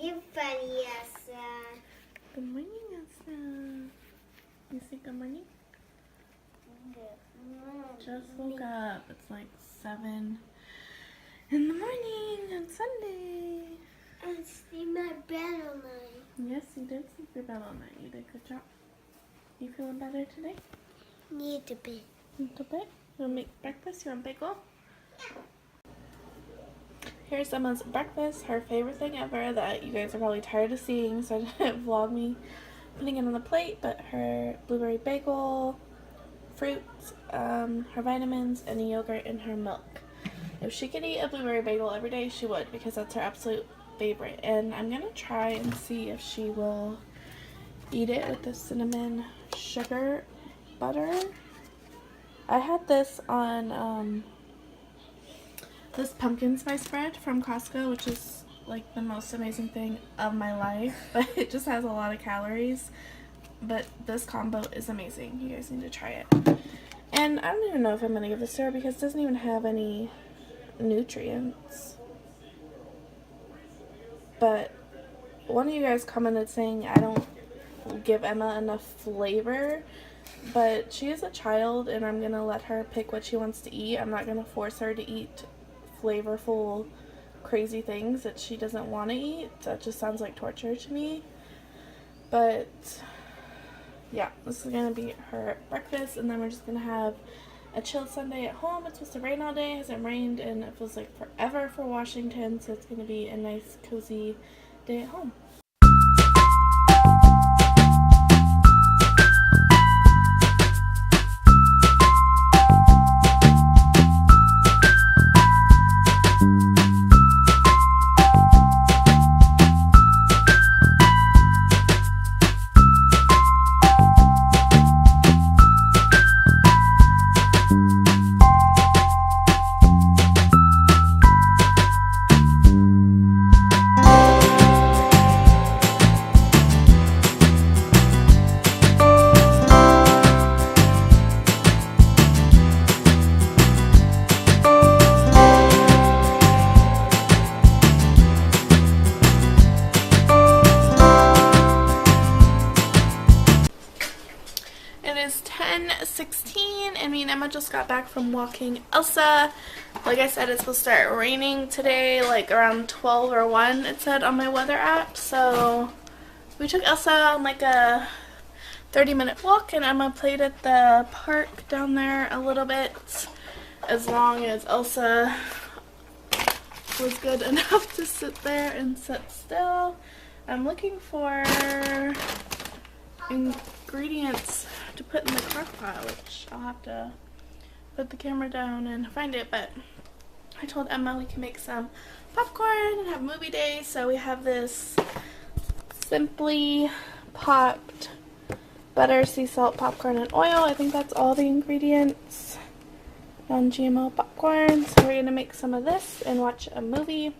You funny, Elsa. Good morning, Elsa. You say good morning? Just woke up. It's like 7 in the morning on Sunday. I sleep my bed all night. Yes, you did sleep your bed all night. You did a good job. You feeling better today? Need a bit. A little bit? You want to make breakfast? You want bagel? Here's Emma's breakfast, her favorite thing ever that you guys are probably tired of seeing, so I didn't vlog me putting it on the plate, but her blueberry bagel, fruits, her vitamins, and a yogurt in her milk. If she could eat a blueberry bagel every day, she would, because that's her absolute favorite. And I'm going to try and see if she will eat it with the cinnamon sugar butter. I had this on this pumpkin spice bread from Costco, which is like the most amazing thing of my life, but it just has a lot of calories. But this combo is amazing. You guys need to try it. And I don't even know if I'm going to give this to her because it doesn't even have any nutrients. But one of you guys commented saying I don't give Emma enough flavor, but she is a child and I'm going to let her pick what she wants to eat. I'm not going to force her to eat flavorful, crazy things that she doesn't want to eat. That just sounds like torture to me. But yeah, this is gonna be her breakfast, and then we're just gonna have a chill Sunday at home. It's supposed to rain all day. It hasn't rained and it feels like forever for Washington, so it's gonna be a nice cozy day at home. It is 10:16 and me and Emma just got back from walking Elsa. Like I said, it's supposed to start raining today, like around 12 or 1 it said on my weather app. So we took Elsa on like a 30-minute walk, and Emma played at the park down there a little bit, as long as Elsa was good enough to sit there and sit still. I'm looking for ingredients to put in the crock pot, which I'll have to put the camera down and find it, but I told Emma we can make some popcorn and have movie day, so we have this Simply Popped butter, sea salt, popcorn, and oil. I think that's all the ingredients. Non-GMO popcorn, so we're gonna make some of this and watch a movie.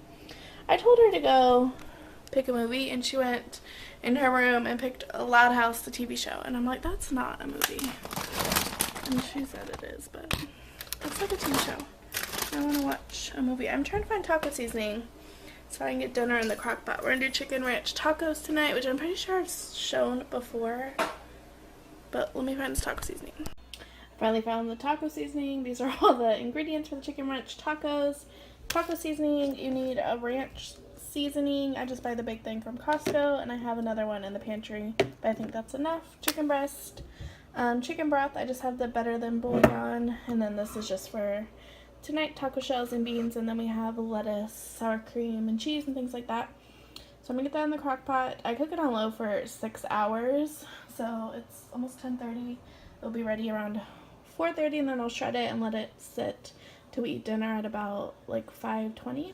I told her to go pick a movie, and she went in her room and picked Loud House, the TV show, and I'm like, that's not a movie. And she said it is, but it's like a TV show. I want to watch a movie. I'm trying to find taco seasoning so I can get dinner in the crock pot. We're gonna do chicken ranch tacos tonight, which I'm pretty sure I've shown before, but let me find this taco seasoning. Finally found the taco seasoning. These are all the ingredients for the chicken ranch tacos. Taco seasoning, you need a ranch seasoning. I just buy the big thing from Costco, and I have another one in the pantry, but I think that's enough. Chicken breast, chicken broth. I just have the better than bouillon, and then this is just for tonight, taco shells and beans, and then we have lettuce, sour cream, and cheese and things like that. So I'm gonna get that in the crock pot. I cook it on low for 6 hours, so it's almost 10:30. It'll be ready around 4:30, and then I'll shred it and let it sit till we eat dinner at about like 5:20.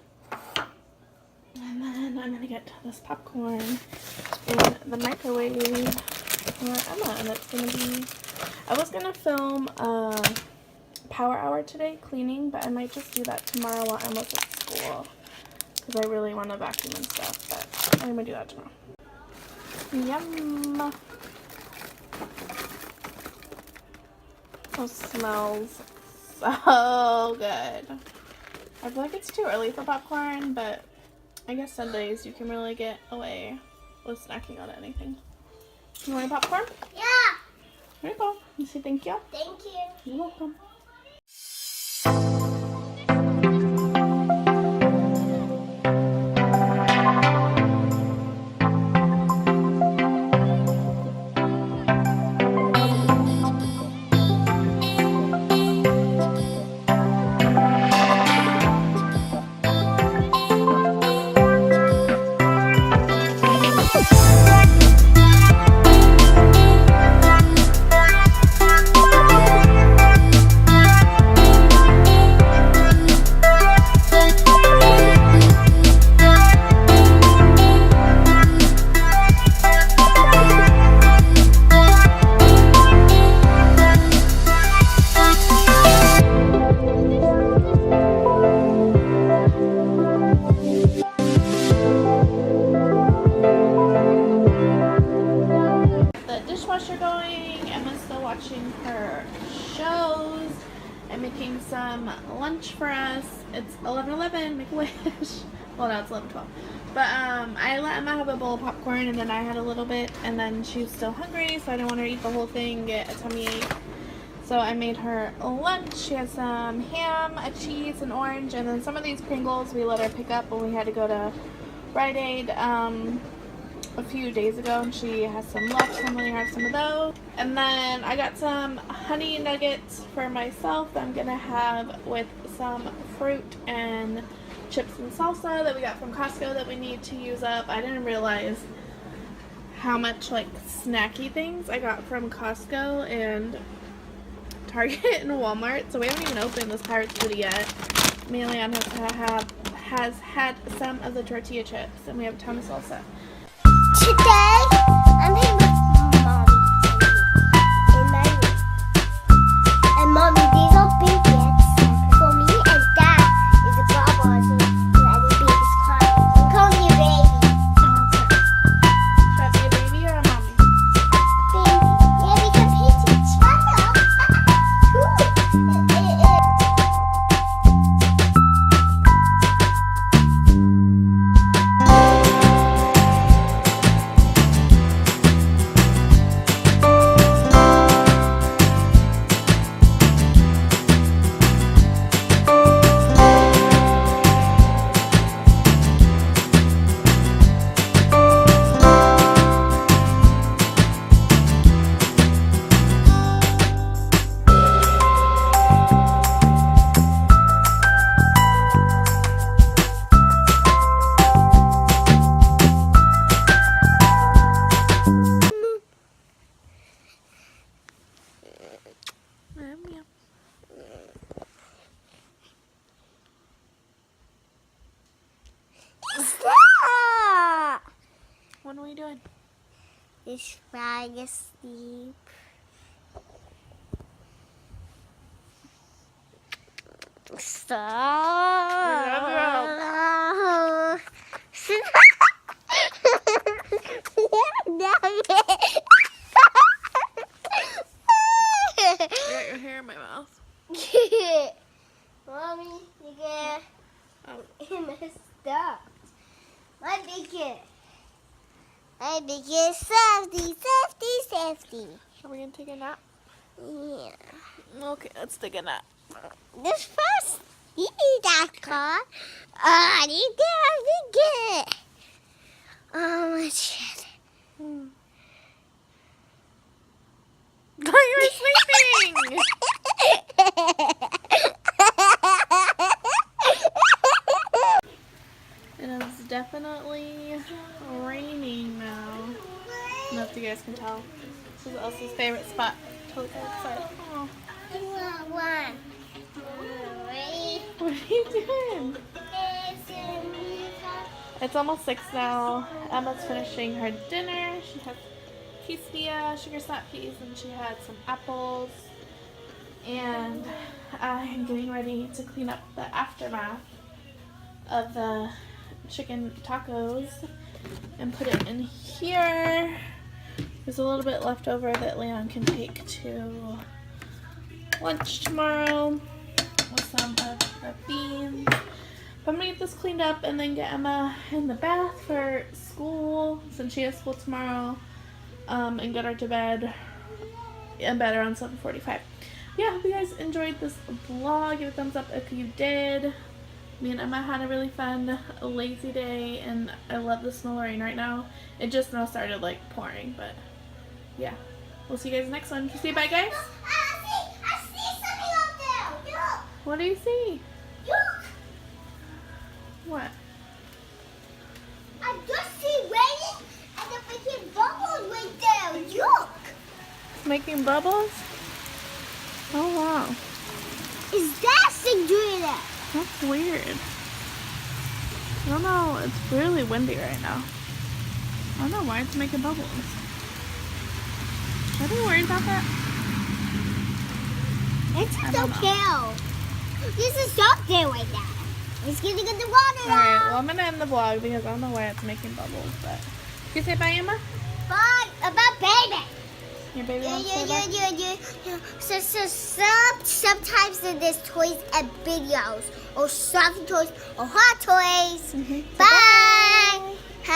And then I'm gonna get this popcorn in the microwave for Emma, and it's gonna be, I was gonna film a power hour today cleaning, but I might just do that tomorrow while Emma's at school, because I really want to vacuum and stuff, but I'm gonna do that tomorrow. Yum! Oh, smells so good. I feel like it's too early for popcorn, but I guess Sundays you can really get away with snacking on anything. You want a popcorn? Yeah. There you go. You say thank you? Thank you. You're welcome. Dishwasher going. Emma's still watching her shows. I'm making some lunch for us. It's 11:11. Make a wish. Well, no, it's 11:12. But I let Emma have a bowl of popcorn, and then I had a little bit, and then she's still hungry, so I didn't want her to eat the whole thing and get a tummy ache. So I made her lunch. She has some ham, a cheese, an orange, and then some of these Pringles we let her pick up when we had to go to Rite Aid a few days ago, and she has some left, so I'm going to have some of those. And then I got some honey nuggets for myself that I'm going to have with some fruit and chips and salsa that we got from Costco that we need to use up. I didn't realize how much like snacky things I got from Costco and Target and Walmart, so we haven't even opened this Pirate's Foodie yet. Leon has had some of the tortilla chips, and we have a ton of salsa. Today, I'm here with Mommy in my room. And Mommy, these are big gifts for me, and Dad is a bubble, so that the baby's crying. I'm calling you baby. Should I be a baby or a mommy? Baby. Yeah, because he's each other. Stop! What are we doing? Is trying to sleep. Stop. I got your hair in my mouth. Mommy, you get messed up. My biggest safety. Are we gonna take a nap? Yeah. Okay, let's take a nap. This first, you need that car. I need that. Oh, shit. You were sleeping! It is definitely raining now. I don't know if you guys can tell. This is Elsie's favorite spot to look outside. Oh. One. What are you doing? It's almost 6 now. Emma's finishing her dinner. She has quesadilla, sugar snap peas, and she had some apples. And I'm getting ready to clean up the aftermath of the chicken tacos and put it in here. There's a little bit left over that Leon can take to lunch tomorrow with some of the beans. But I'm gonna get this cleaned up and then get Emma in the bath for school since she has school tomorrow. And get her to bed around 7:45. Yeah, I hope you guys enjoyed this vlog. Give it a thumbs up if you did. Me and Emma had a really fun, lazy day, and I love the snow rain right now. It just now started like pouring, but yeah. We'll see you guys next one. Say bye, guys. I see something up there. Look. What do you see? Look. What? I just see raining and the freaking bubbles right there. Look. It's making bubbles? Oh, wow. Is that thing doing that? That's weird. I don't know. It's really windy right now. I don't know why it's making bubbles. Are they worried about that? It's I just don't okay. This is something right now. It's gonna get the water Alright, out. well, I'm gonna end the vlog because I don't know why it's making bubbles, but. Can you say bye, Emma? Bye. About baby. Your baby wants to say bye? Sometimes there's toys and videos, or soft toys, or hot toys. Mhm. Bye.